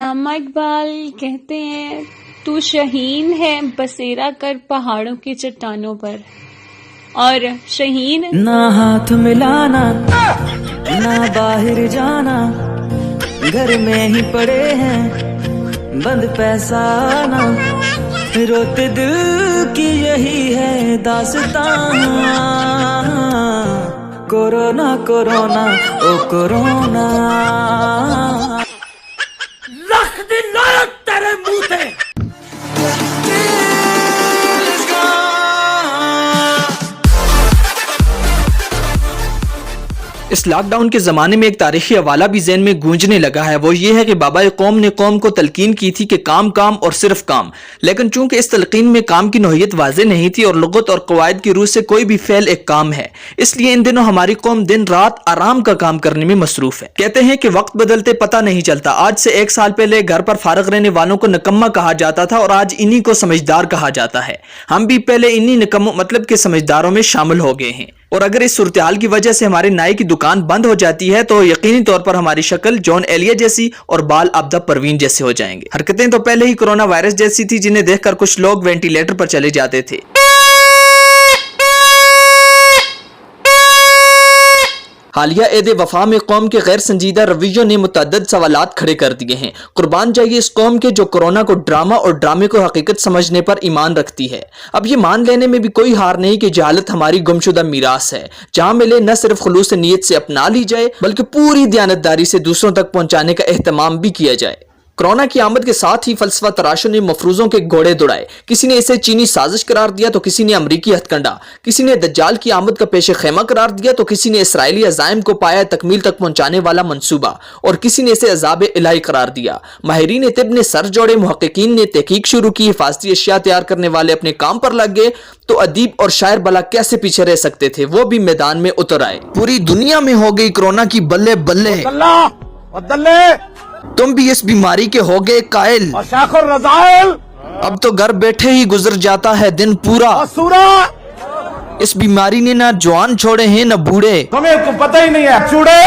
علامہ اقبال کہتے ہیں تو شہین ہے بسیرا کر پہاڑوں کی چٹانوں پر، اور شہین نہ ہاتھ ملانا نہ باہر جانا، گھر میں ہی پڑے ہیں بند پیسہ آنا، روتے دل کی یہی ہے داستان، کورونا کورونا او کورونا، لکھ دی لعنت تیرے منہ تے۔ اس لاک ڈاؤن کے زمانے میں ایک تاریخی حوالہ بھی ذہن میں گونجنے لگا ہے، وہ یہ ہے کہ بابا قوم نے قوم کو تلقین کی تھی کہ کام کام اور صرف کام، لیکن چونکہ اس تلقین میں کام کی نوعیت واضح نہیں تھی اور لغت اور قواعد کی روح سے کوئی بھی فعل ایک کام ہے، اس لیے ان دنوں ہماری قوم دن رات آرام کا کام کرنے میں مصروف ہے۔ کہتے ہیں کہ وقت بدلتے پتہ نہیں چلتا، آج سے 1 سال پہلے گھر پر فارغ رہنے والوں کو نکما کہا جاتا تھا اور آج انہی کو سمجھدار کہا جاتا ہے۔ ہم بھی پہلے انہی نکموں مطلب کہ سمجھداروں میں شامل ہو گئے ہیں، اور اگر اس صورتحال کی وجہ سے ہمارے نائی کی دکان بند ہو جاتی ہے تو یقینی طور پر ہماری شکل جون ایلیا جیسی اور بال آبدہ پروین جیسے ہو جائیں گے۔ حرکتیں تو پہلے ہی کرونا وائرس جیسی تھی جنہیں دیکھ کر کچھ لوگ وینٹیلیٹر پر چلے جاتے تھے۔ حالیہ عید وفا میں قوم کے غیر سنجیدہ رویوں نے متعدد سوالات کھڑے کر دیے ہیں۔ قربان جائیے اس قوم کے جو کورونا کو ڈرامہ اور ڈرامے کو حقیقت سمجھنے پر ایمان رکھتی ہے۔ اب یہ مان لینے میں بھی کوئی ہار نہیں کہ جہالت ہماری گمشدہ میراث ہے، جہاں ملے نہ صرف خلوص نیت سے اپنا لی جائے بلکہ پوری دیانتداری سے دوسروں تک پہنچانے کا اہتمام بھی کیا جائے۔ کرونا کی آمد کے ساتھ ہی فلسفہ تراشوں نے مفروضوں کے گھوڑے دوڑائے، کسی نے اسے چینی سازش قرار دیا تو کسی نے امریکی ہتھ کنڈا، کسی نے دجال کی آمد کا پیش خیمہ قرار دیا تو کسی نے اسرائیلی عزائم کو پایا تکمیل تک پہنچانے والا منصوبہ، اور کسی نے اسے عذاب الہی قرار دیا۔ ماہرین طب نے سر جوڑے، محققین نے تحقیق شروع کی، حفاظتی اشیاء تیار کرنے والے اپنے کام پر لگ گئے، تو ادیب اور شاعر بلا کیسے پیچھے رہ سکتے تھے، وہ بھی میدان میں اتر آئے۔ پوری دنیا میں ہو گئی کرونا کی بلے بلے، تم بھی اس بیماری کے ہو گئے قائل، اب تو گھر بیٹھے ہی گزر جاتا ہے دن پورا، اس بیماری نے نہ جوان چھوڑے ہیں نہ بوڑھے، تمہیں تو پتہ ہی نہیں ہے چوڑے۔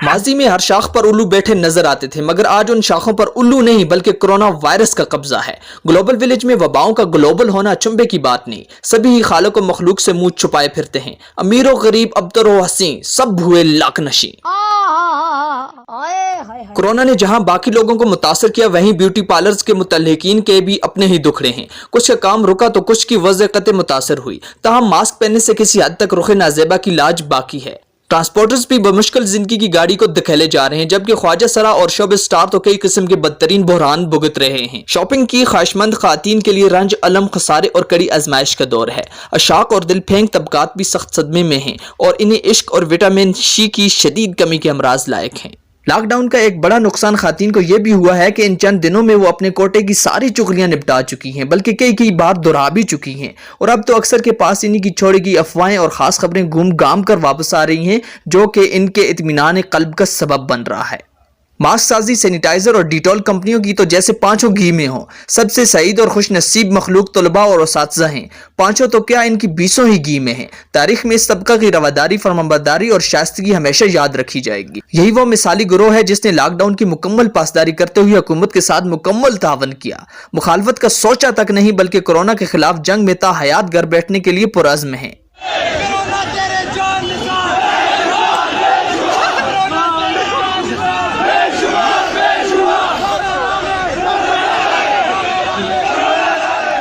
ماضی میں ہر شاخ پر الو بیٹھے نظر آتے تھے، مگر آج ان شاخوں پر الو نہیں بلکہ کرونا وائرس کا قبضہ ہے۔ گلوبل ویلیج میں وباؤں کا گلوبل ہونا چنبے کی بات نہیں، سبھی ہی خالق و مخلوق سے منہ چھپائے پھرتے ہیں، امیر و غریب، ابتر و حسین، سب ہوئے لاک نشیں۔ کرونا نے جہاں باقی لوگوں کو متاثر کیا وہیں بیوٹی پارلرز کے متعلقین کے بھی اپنے ہی دکھڑے ہیں، کچھ کا کام رکا تو کچھ کی وضع قطع متاثر ہوئی، تاہم ماسک پہننے سے کسی حد تک رخ نازیبا کی لاج باقی ہے۔ ٹرانسپورٹرز بھی بمشکل زندگی کی گاڑی کو دھکیلے جا رہے ہیں، جبکہ خواجہ سرا اور شعبہ سٹار تو کئی قسم کے بدترین بحران بھگت رہے ہیں۔ شاپنگ کی خواہشمند خواتین کے لیے رنج، الم، خسارے اور کڑی آزمائش کا دور ہے۔ اشاق اور دل پھینک طبقات بھی سخت صدمے میں ہیں اور انہیں عشق اور وٹامن سی کی شدید کمی کے امراض لائق ہیں۔ لاک ڈاؤن کا ایک بڑا نقصان خواتین کو یہ بھی ہوا ہے کہ ان چند دنوں میں وہ اپنے کوٹے کی ساری چغلیاں نپٹا چکی ہیں، بلکہ کئی بار دہرا بھی چکی ہیں، اور اب تو اکثر کے پاس انہی کی چھوڑی گئی افواہیں اور خاص خبریں گھوم گھام کر واپس آ رہی ہیں، جو کہ ان کے اطمینان قلب کا سبب بن رہا ہے۔ ماسک سازی، سینیٹائزر اور ڈیٹول کمپنیوں کی تو جیسے پانچوں گھی میں ہوں۔ سب سے سعید اور خوش نصیب مخلوق طلباء اور اساتذہ ہیں، پانچوں تو کیا ان کی 20 ہی گھی میں ہیں۔ تاریخ میں اس طبقہ کی رواداری، فرمانبرداری اور شائستگی ہمیشہ یاد رکھی جائے گی۔ یہی وہ مثالی گروہ ہے جس نے لاک ڈاؤن کی مکمل پاسداری کرتے ہوئے حکومت کے ساتھ مکمل تعاون کیا، مخالفت کا سوچا تک نہیں، بلکہ کورونا کے خلاف جنگ میں تا حیات گھر بیٹھنے کے لیے پرعزم ہیں۔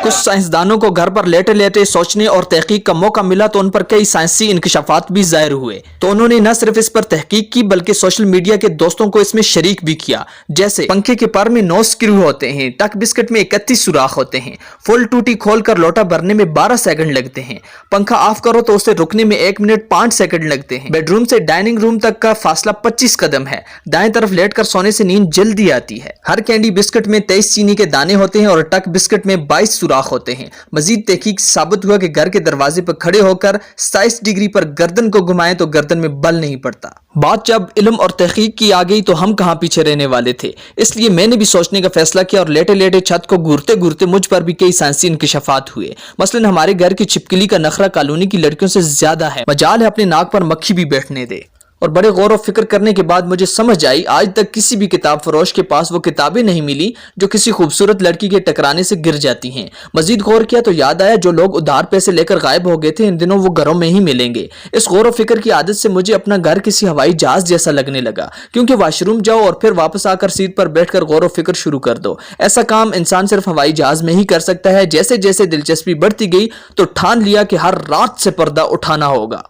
کچھ سائنسدانوں کو گھر پر لیٹے لیٹے سوچنے اور تحقیق کا موقع ملا تو ان پر کئی سائنسی انکشافات بھی ظاہر ہوئے، تو انہوں نے نہ صرف اس پر تحقیق کی بلکہ سوشل میڈیا کے دوستوں کو اس میں شریک بھی کیا۔ جیسے پنکھے کے پر میں 9 سکرو ہوتے ہیں، ٹک بسکٹ میں 31 سوراخ ہوتے ہیں، فل ٹوٹی کھول کر لوٹا بھرنے میں 12 سیکنڈ لگتے ہیں، پنکھا آف کرو تو اسے رکنے میں 1 منٹ 5 سیکنڈ لگتے ہیں، بیڈ روم سے ڈائننگ روم تک کا فاصلہ 25 قدم ہے، دائیں طرف لیٹ کر سونے سے نیند جلدی آتی ہے، ہر کینڈی بسکٹ میں 23 چینی کے دانے ہوتے ہیں اور ٹک بسکٹ میں 22 سوراخ سوراخ ہوتے ہیں۔ مزید تحقیق ثابت ہوا کہ گھر کے دروازے پر کھڑے ہو کر 27 ڈگری پر گردن کو گھمائیں تو گردن میں بل نہیں پڑتا۔ بات جب علم اور تحقیق کی آ گئی تو ہم کہاں پیچھے رہنے والے تھے، اس لیے میں نے بھی سوچنے کا فیصلہ کیا اور لیٹے لیٹے چھت کو گھورتے گھورتے مجھ پر بھی کئی سائنسی انکشافات ہوئے۔ مثلا ہمارے گھر کی چھپکلی کا نخرہ کالونی کی لڑکیوں سے زیادہ ہے، مجال ہے اپنے ناک پر مکھی بھی بیٹھنے دے۔ اور بڑے غور و فکر کرنے کے بعد مجھے سمجھ آئی آج تک کسی بھی کتاب فروش کے پاس وہ کتابیں نہیں ملی جو کسی خوبصورت لڑکی کے ٹکرانے سے گر جاتی ہیں۔ مزید غور کیا تو یاد آیا جو لوگ ادھار پیسے لے کر غائب ہو گئے تھے ان دنوں وہ گھروں میں ہی ملیں گے۔ اس غور و فکر کی عادت سے مجھے اپنا گھر کسی ہوائی جہاز جیسا لگنے لگا، کیونکہ واش روم جاؤ اور پھر واپس آ کر سیٹ پر بیٹھ کر غور و فکر شروع کر دو۔ ایسا کام انسان صرف ہوائی جہاز میں ہی کر سکتا ہے۔ جیسے جیسے دلچسپی بڑھتی گئی تو ٹھان لیا کہ ہر رات سے پردہ اٹھانا ہوگا۔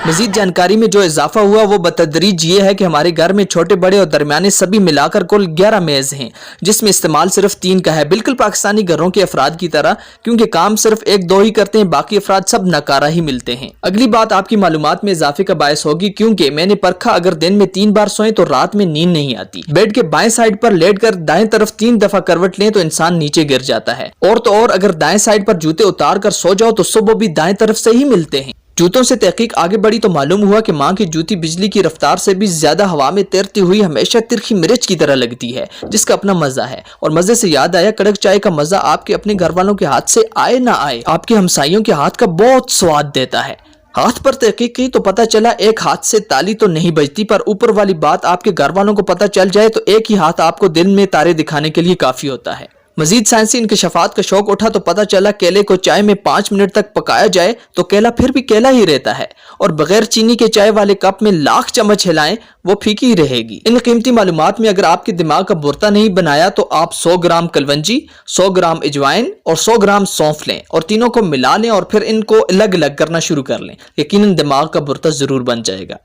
مزید جانکاری میں جو اضافہ ہوا وہ بتدریج یہ ہے کہ ہمارے گھر میں چھوٹے بڑے اور درمیانے سبھی ملا کر کل 11 میز ہیں، جس میں استعمال صرف 3 کا ہے، بالکل پاکستانی گھروں کے افراد کی طرح، کیونکہ کام صرف 1-2 ہی کرتے ہیں، باقی افراد سب ناکارہ ہی ملتے ہیں۔ اگلی بات آپ کی معلومات میں اضافے کا باعث ہوگی، کیونکہ میں نے پرکھا اگر دن میں 3 بار سوئیں تو رات میں نیند نہیں آتی۔ بیڈ کے بائیں سائڈ پر لیٹ کر دائیں طرف 3 دفعہ کروٹ لیں تو انسان نیچے گر جاتا ہے، اور تو اور اگر دائیں سائڈ پر جوتے اتار کر سو جاؤ تو صبح بھی دائیں طرف سے ہی ملتے ہیں۔ جوتوں سے تحقیق آگے بڑھی تو معلوم ہوا کہ ماں کی جوتی بجلی کی رفتار سے بھی زیادہ ہوا میں تیرتی ہوئی ہمیشہ ترکھی مرچ کی طرح لگتی ہے، جس کا اپنا مزہ ہے۔ اور مزے سے یاد آیا کڑک چائے کا مزہ آپ کے اپنے گھر والوں کے ہاتھ سے آئے نہ آئے، آپ کے ہمسائیوں کے ہاتھ کا بہت سواد دیتا ہے۔ ہاتھ پر تحقیق کی تو پتہ چلا ایک ہاتھ سے تالی تو نہیں بجتی، پر اوپر والی بات آپ کے گھر والوں کو پتہ چل جائے تو ایک ہی ہاتھ آپ کو دن میں تارے دکھانے کے لیے کافی ہوتا ہے۔ مزید سائنسی انکشافات کا شوق اٹھا تو پتہ چلا کیلے کو چائے میں 5 منٹ تک پکایا جائے تو کیلا پھر بھی کیلا ہی رہتا ہے، اور بغیر چینی کے چائے والے کپ میں لاکھ چمچ ہلائیں وہ پھیکی ہی رہے گی۔ ان قیمتی معلومات میں اگر آپ کے دماغ کا بورتا نہیں بنایا تو آپ 100 گرام کلونجی، 100 گرام اجوائن اور 100 گرام سونف لیں اور تینوں کو ملا لیں اور پھر ان کو الگ الگ کرنا شروع کر لیں، یقیناً دماغ کا بورتا ضرور بن جائے گا۔